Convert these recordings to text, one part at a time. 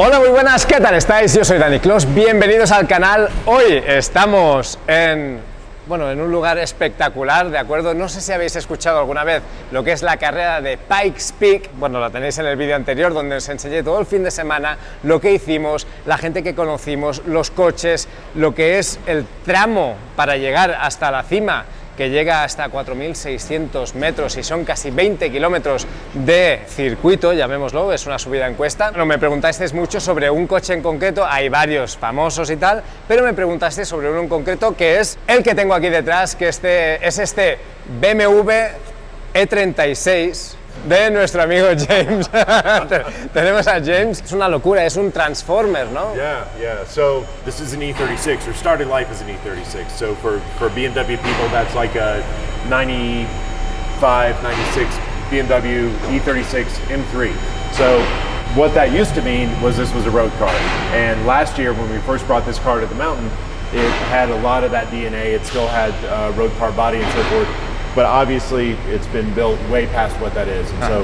Hola, muy buenas, ¿qué tal estáis? Yo soy Dani Clos, bienvenidos al canal. Hoy estamos en un lugar espectacular, ¿de acuerdo? No sé si habéis escuchado alguna vez lo que es la carrera de Pikes Peak. Bueno, la tenéis en el vídeo anterior donde os enseñé todo el fin de semana lo que hicimos, la gente que conocimos, los coches, lo que es el tramo para llegar hasta la cima, que llega hasta 4.600 metros y son casi 20 kilómetros de circuito, llamémoslo, es una subida en cuesta. Bueno, me preguntasteis mucho sobre un coche en concreto, hay varios famosos y tal, pero me preguntasteis sobre uno en concreto que es el que tengo aquí detrás, que es este BMW E36 de nuestro amigo James. Tenemos a James, es una locura, es un Transformer, ¿no? Yeah. So this is an E36, or started life as an E36. So for BMW people, that's like a 95, 96 BMW E36 M3. So what that used to mean was this was a road car. And last year when we first brought this car to the mountain, it had a lot of that DNA. It still had road car body and so forth. But obviously, it's been built way past what that is, and so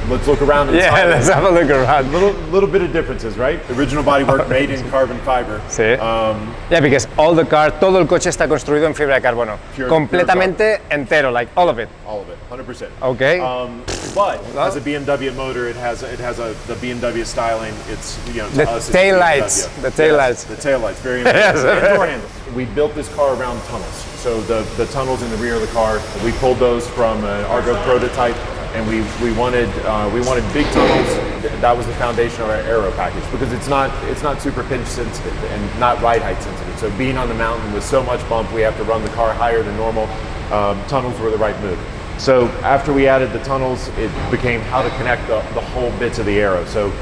let's look around. And let's have a look around. Little bit of differences, right? Original bodywork made in carbon fiber. Sí. Because todo el coche está construido en fibra de carbono, completamente entero, like all of it. All of it, 100%. Okay. But as a BMW motor, it has the BMW styling. It's the tail lights. The tail lights. The tail lights, very important. And door handles. We built this car around tunnels. So the tunnels in the rear of the car, we pulled those from an Argo prototype, and we wanted big tunnels. That was the foundation of our aero package, because it's not super pinch sensitive and not ride height sensitive. So being on the mountain with so much bump, we have to run the car higher than normal. Tunnels were the right move. So after we added the tunnels, it became how to connect the whole bits of the aero. So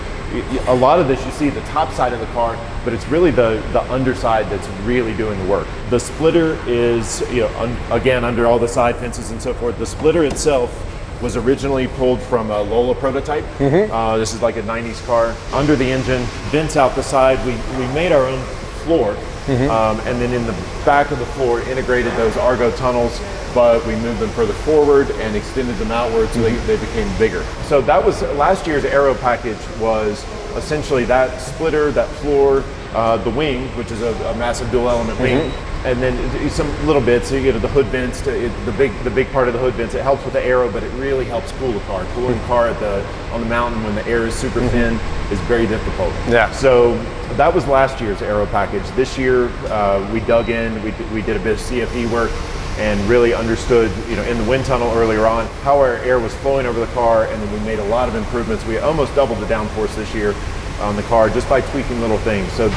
a lot of this, you see the top side of the car, but it's really the underside that's really doing the work. The splitter is, again, under all the side fences and so forth. The splitter itself was originally pulled from a Lola prototype. Mm-hmm. This is like a 90s car. Under the engine, vents out the side. We made our own floor, mm-hmm. And then in the back of the floor, integrated those Argo tunnels, but we moved them further forward and extended them outward, so mm-hmm. they became bigger. So that was last year's aero package, was essentially that splitter, that floor, the wing, which is a massive dual element wing, mm-hmm. and then some little bits. So you get the hood vents, the big part of the hood vents. It helps with the aero, but it really helps cool the car. Cooling the car on the mountain when the air is super mm-hmm. thin is very difficult. Yeah. So that was last year's aero package. This year we dug in. We did a bit of CFD work and really understood, in the wind tunnel earlier on, how our air was flowing over the car, and then we made a lot of improvements. We almost doubled the downforce this year on the car just by tweaking little things. So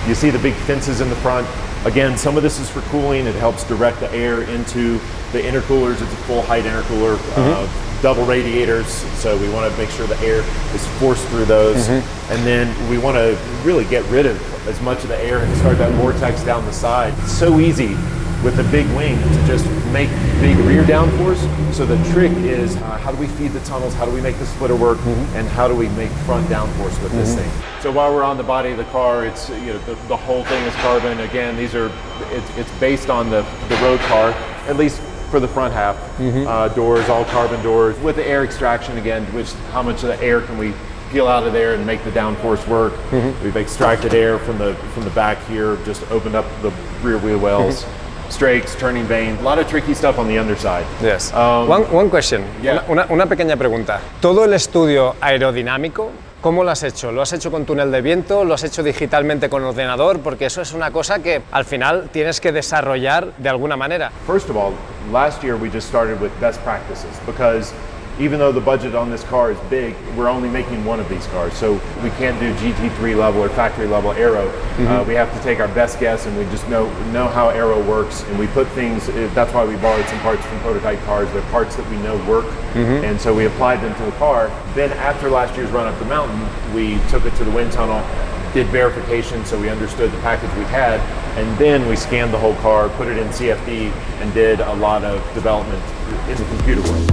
you see the big fences in the front. Again, some of this is for cooling. It helps direct the air into the intercoolers. It's a full height intercooler, mm-hmm. Double radiators, so we want to make sure the air is forced through those. Mm-hmm. And then we want to really get rid of as much of the air and start that vortex down the side. It's so easy with a big wing to just make big rear downforce. So the trick is how do we feed the tunnels, how do we make the splitter work, mm-hmm. and how do we make front downforce with mm-hmm. this thing. So while we're on the body of the car, it's the whole thing is carbon. Again, it's based on the road car, at least for the front half. Mm-hmm. Doors, all carbon doors with the air extraction again, which how much of the air can we peel out of there and make the downforce work. Mm-hmm. We've extracted air from the back here, just opened up the rear wheel wells. Mm-hmm. Strakes, turning vane, a lot of tricky stuff on the underside. Yes. One question. Yeah. Una pequeña pregunta. Todo el estudio aerodinámico, ¿cómo lo has hecho? ¿Lo has hecho con túnel de viento? ¿Lo has hecho digitalmente con ordenador? Porque eso es una cosa que al final tienes que desarrollar de alguna manera. First of all, last year we just started with best practices, because even though the budget on this car is big, we're only making one of these cars. So we can't do GT3 level or factory level aero. Mm-hmm. We have to take our best guess, and we just know how aero works. And we put things, that's why we borrowed some parts from prototype cars. They're parts that we know work. Mm-hmm. And so we applied them to the car. Then after last year's run up the mountain, we took it to the wind tunnel, did verification so we understood the package we had, and then we scanned the whole car, put it in CFD, and did a lot of development in the computer world.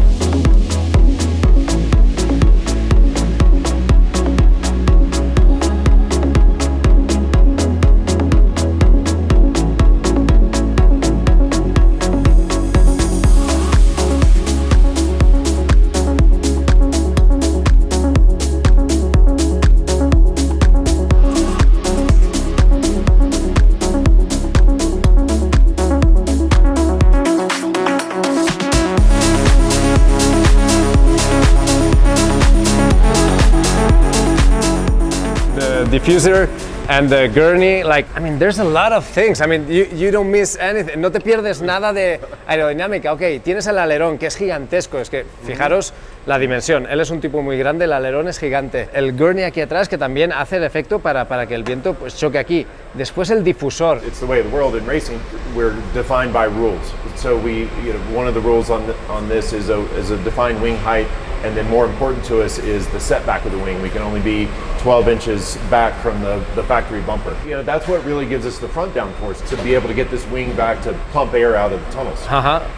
diffuser and the gurney. Like, I mean, there's a lot of things. I mean, you don't miss anything. No te pierdes nada de aerodinámica. Ok, tienes el alerón, que es gigantesco. Es que, fijaros la dimensión. Él es un tipo muy grande, el alerón es gigante. El gurney aquí atrás, que también hace el efecto para que el viento pues, choque aquí. Después el difusor. It's the way of the world in racing. We're defined by rules. So one of the rules on this is a defined wing height, and then more important to us is the setback of the wing. We can only be 12 inches back from the factory bumper. That's what really gives us the front downforce, to be able to get this wing back to pump air out of the tunnels.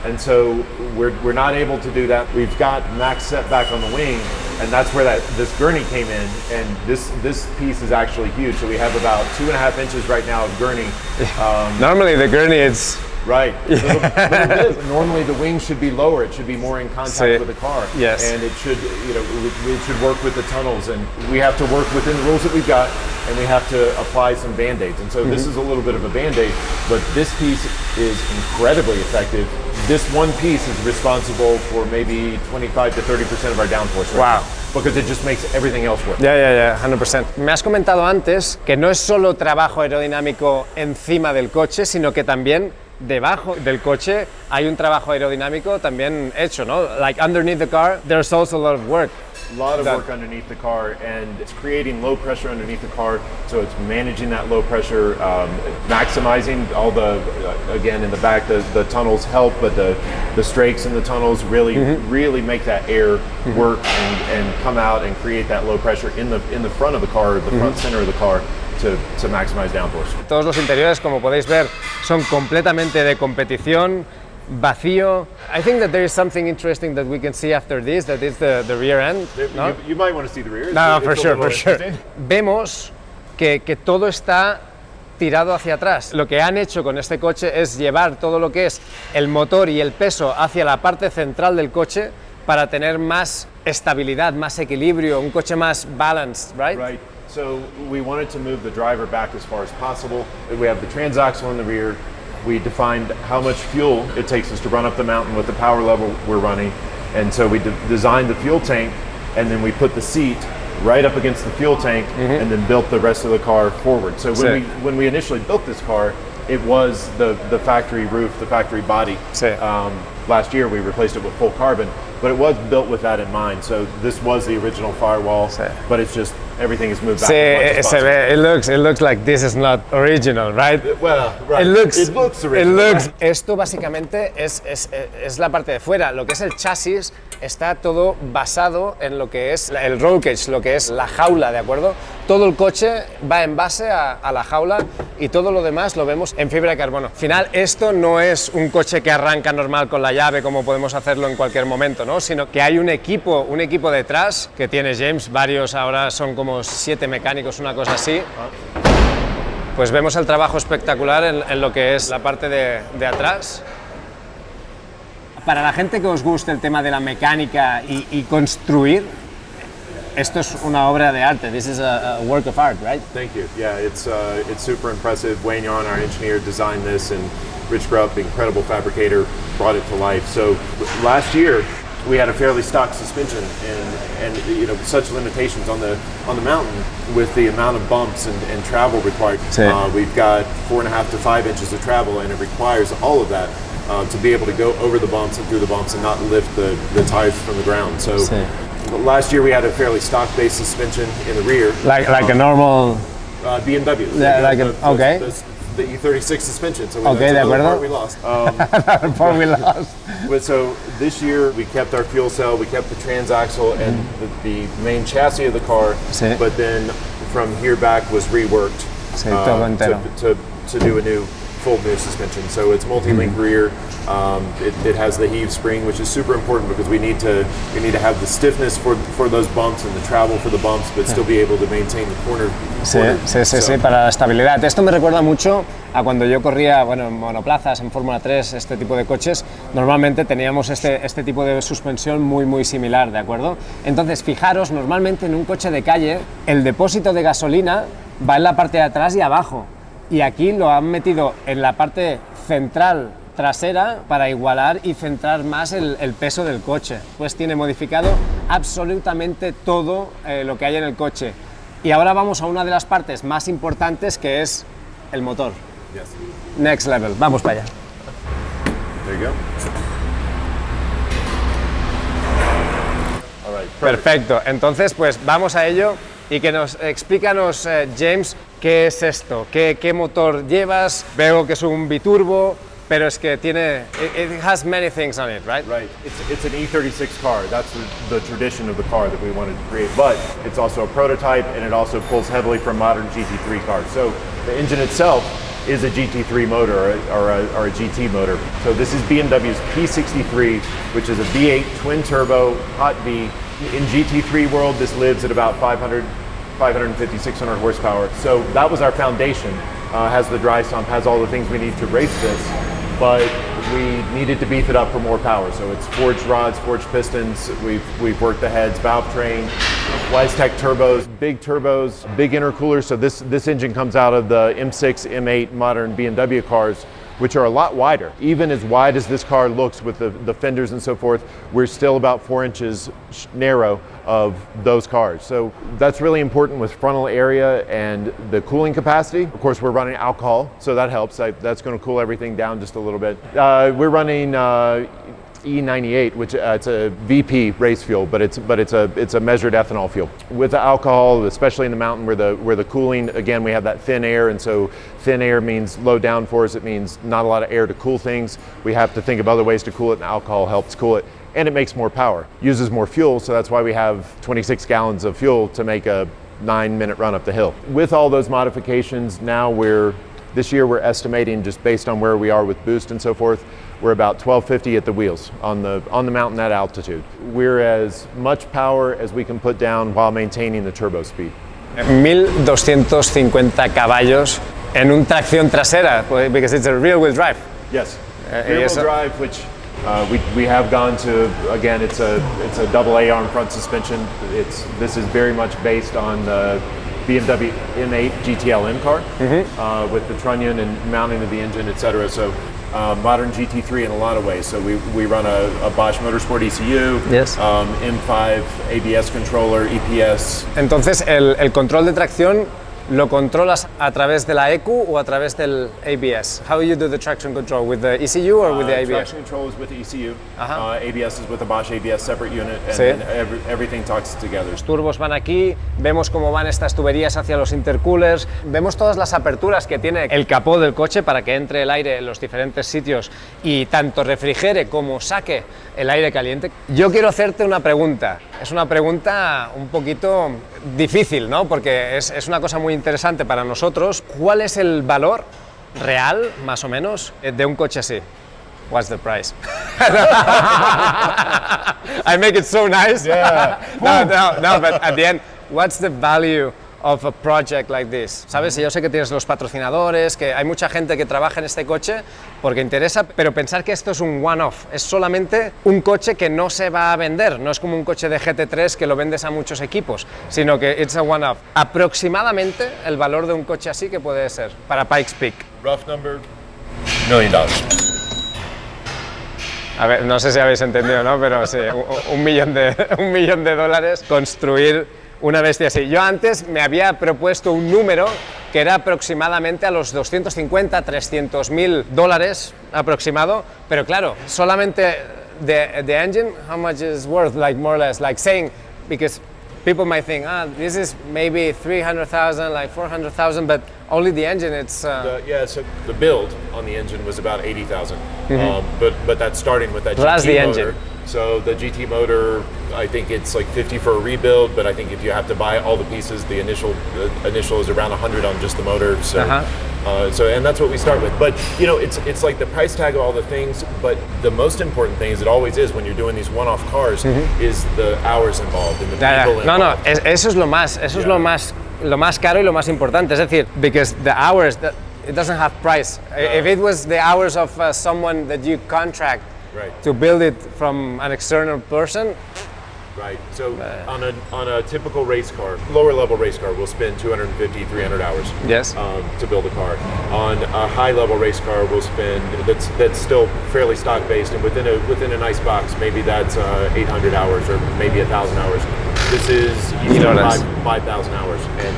And so we're not able to do that. We've got max setback on the wing, and that's where this gurney came in, and this piece is actually huge. So we have about 2.5 inches right now of gurney. Normally the gurney is... Right, little bit. Normally the wing should be lower. It should be more in contact with the car. Yes. And it should, it should work with the tunnels. And we have to work within the rules that we've got, and we have to apply some band-aids. And so this is a little bit of a band-aid, but this piece is incredibly effective. This one piece is responsible for maybe 25 to 30% of our downforce. Wow. Because it just makes everything else work. Yeah, 100%. Me has comentado antes que no es solo trabajo aerodinámico encima del coche, sino que también debajo del coche hay un trabajo aerodinámico también hecho, ¿no? Like underneath the car, there's also a lot of work. A lot of work underneath the car, and it's creating low pressure underneath the car, so it's managing that low pressure, maximizing all the, again in the back, the tunnels help, but the strakes in the tunnels really make that air work and come out and create that low pressure in the front of the car, the front center of the car, to maximize downforce. Todos los interiores, como podéis ver, son completamente de competición, vacío. I think that there is something interesting that we can see after this, that is the rear end. ¿No? You might want to see the rear. No, for sure. Vemos que todo está tirado hacia atrás. Lo que han hecho con este coche es llevar todo lo que es el motor y el peso hacia la parte central del coche para tener más estabilidad, más equilibrio, un coche más balanced, right? Right. So we wanted to move the driver back as far as possible. We have the transaxle in the rear. We defined how much fuel it takes us to run up the mountain with the power level we're running. And so we designed the fuel tank, and then we put the seat right up against the fuel tank, and then built the rest of the car forward. So when we initially built this car, it was the factory roof, the factory body. Last year we replaced it with full carbon, but it was built with that in mind. So this was the original firewall, but it's just everything is moved back. It looks like this is not original, right? Well, right. It looks original. Esto básicamente es la parte de fuera. Lo que es el chasis está todo basado en lo que es el roll cage, lo que es la jaula, ¿de acuerdo? Todo el coche va en base a la jaula y todo lo demás lo vemos en fibra de carbono. Al final, esto no es un coche que arranca normal con la llave como podemos hacerlo en cualquier momento, ¿no? Sino que hay un equipo detrás que tiene James, varios, ahora son como 7 mecánicos, una cosa así. Pues vemos el trabajo espectacular en lo que es la parte de atrás. Para la gente que os guste el tema de la mecánica y construir, esto es una obra de arte. This is a work of art, right? Thank you. Yeah, it's super impressive. Wayne Yon, our engineer, designed this, and Rich Grubb, the incredible fabricator, brought it to life. So last year we had a fairly stock suspension, and such limitations on the mountain with the amount of bumps and travel required. We've got 4.5 to 5 inches of travel, and it requires all of that to be able to go over the bumps and through the bumps and not lift the tires from the ground. So last year we had a fairly stock-based suspension in the rear, like a normal BMW. Okay. The E36 suspension. So okay, that's another part we lost. Another part we lost. But so this year we kept our fuel cell, we kept the transaxle and the main chassis of the car, but then from here back was reworked to do a full new suspension. So it's multi-link rear. It has the heave spring, which is super important because we need to have the stiffness for those bumps and the travel for the bumps, but still be able to maintain the corner. Sí, para la estabilidad. Esto me recuerda mucho a cuando yo corría, en monoplazas, en Fórmula 3, este tipo de coches. Normalmente teníamos este tipo de suspensión muy similar, ¿de acuerdo? Entonces, fijaros, normalmente en un coche de calle, el depósito de gasolina va en la parte de atrás y abajo. Y aquí lo han metido en la parte central trasera para igualar y centrar más el peso del coche. Pues tiene modificado absolutamente todo lo que hay en el coche. Y ahora vamos a una de las partes más importantes, que es el motor. Yes. Next level. Vamos para allá. There you go. All right. Perfect. Perfecto. Entonces, pues vamos a ello y que explícanos, James, qué es esto, qué motor llevas. Veo que es un biturbo, pero es que tiene, it has many things on it, right? Right. It's an E36 car. That's the tradition of the car that we wanted to create. But it's also a prototype, and it also pulls heavily from modern GT3 cars. So the engine itself is a GT3 motor or a GT motor. So this is BMW's P63, which is a V8 twin turbo hot V. In GT3 world, this lives at about 550, 600 horsepower. So that was our foundation. Has the dry sump, has all the things we need to race this, but we needed to beef it up for more power. So it's forged rods, forged pistons. We've worked the heads, valve train, WiseTech turbos, big intercoolers. So this engine comes out of the M6, M8 modern BMW cars, which are a lot wider. Even as wide as this car looks with the fenders and so forth, we're still about 4 inches narrow of those cars. So that's really important with frontal area and the cooling capacity. Of course, we're running alcohol, so that helps. That's going to cool everything down just a little bit. We're running E98, which it's a VP race fuel, but it's a measured ethanol fuel. With the alcohol, especially in the mountain where the cooling, again, we have that thin air, and so thin air means low downforce. It means not a lot of air to cool things. We have to think of other ways to cool it, and alcohol helps cool it. And it makes more power, uses more fuel, so that's why we have 26 gallons of fuel to make a 9-minute run up the hill. With all those modifications, now this year we're estimating, just based on where we are with boost and so forth, we're about 1250 at the wheels on the mountain at altitude. We're as much power as we can put down while maintaining the turbo speed. 1250 caballos en un tracción trasera, because it's a rear-wheel drive. Yes, rear-wheel drive, which we have gone to. Again, it's a AA arm front suspension. This is very much based on the BMW M8 GTL M car with the trunnion and mounting of the engine, etc. So modern GT3 in a lot of ways. So we run a Bosch Motorsport ECU, yes. M5 ABS controller, EPS. Entonces, el control de tracción lo controlas a través de la EQ o a través del ABS? How do you do the traction control? With the ECU or with the ABS? Traction control is with the ECU. ABS is with the Bosch ABS separate unit, and sí. then everything talks together. Los turbos van aquí, vemos cómo van estas tuberías hacia los intercoolers, vemos todas las aperturas que tiene el capó del coche para que entre el aire en los diferentes sitios y tanto refrigere como saque el aire caliente. Yo quiero hacerte una pregunta. Es una pregunta un poquito difícil, ¿no? Porque es una cosa muy interesante para nosotros. ¿Cuál es el valor real, más o menos, de un coche así? What's the price? I make it so nice. Yeah. No, but at the end, what's the value of a project like this? ¿Sabes? Yo sé que tienes los patrocinadores, que hay mucha gente que trabaja en este coche porque interesa, pero pensar que esto es un one-off, es solamente un coche que no se va a vender, no es como un coche de GT3 que lo vendes a muchos equipos, sino que it's a one-off. Aproximadamente el valor de un coche así, ¿qué puede ser para Pikes Peak? Rough number, $1 million. A ver, no sé si habéis entendido, ¿no? Pero sí, $1 millón de dólares construir una bestia así. Yo antes me había propuesto un número que era aproximadamente a los 250, 300 mil dólares aproximado, pero claro, solamente the engine, how much is worth, like more or less, like saying, because people might think, this is maybe 300,000, like 400,000, but only the engine, it's... So the build on the engine was about 80,000, but that's starting with that plus GT the motor. engine. So the GT motor, I think it's like 50 for a rebuild, but I think if you have to buy all the pieces, the initial is around 100 on just the motor. So, and that's what we start with. But you know, it's like the price tag of all the things. But the most important thing, as it always is when you're doing these one-off cars, is the hours involved and the people involved. Eso es lo más, lo más caro y lo más importante. Es decir, because the hours, it doesn't have price. If it was the hours of someone that you contract. Right. To build it from an external person. Right. So on a typical race car, lower level race car, we'll spend 250, 300 hours. Yes. To build a car. On a high level race car, we'll spend that's still fairly stock based, and within a nice box, maybe that's 800 hours or maybe 1,000 hours. This is Mil horas. 5,000 hours, and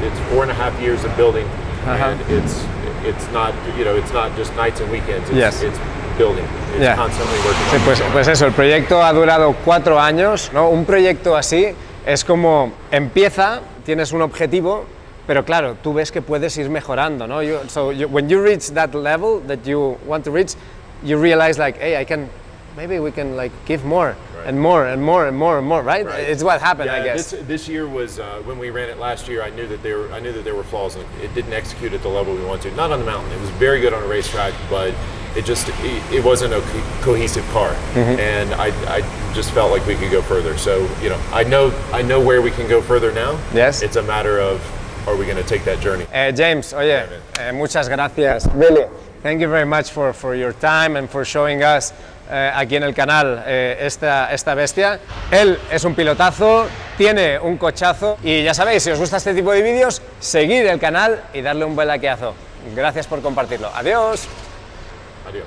it's 4.5 years of building, and it's not it's not just nights and weekends. It's building. It's constantly working. Sí, pues eso, el proyecto ha durado 4 años, ¿no? Un proyecto así es como empieza, tienes un objetivo, pero claro, tú ves que puedes ir mejorando, ¿no? When you reach that level that you want to reach, you realize like, hey, maybe we can like give more and more and more and more and more, right? It's what happened, I guess. This year was when we ran it last year. I knew that there were flaws, and it didn't execute at the level we wanted to. Not on the mountain. It was very good on a racetrack, but it wasn't a cohesive car, and I just felt like we could go further. So I know where we can go further now. Yes. It's a matter of, are we going to take that journey? James, oye, muchas gracias. Billy, thank you very much for your time and for showing us aquí en el canal esta bestia. Él es un pilotazo, tiene un cochazo y ya sabéis, si os gusta este tipo de vídeos, seguid el canal y darle un buen likeazo. Gracias por compartirlo. Adiós. Adiós.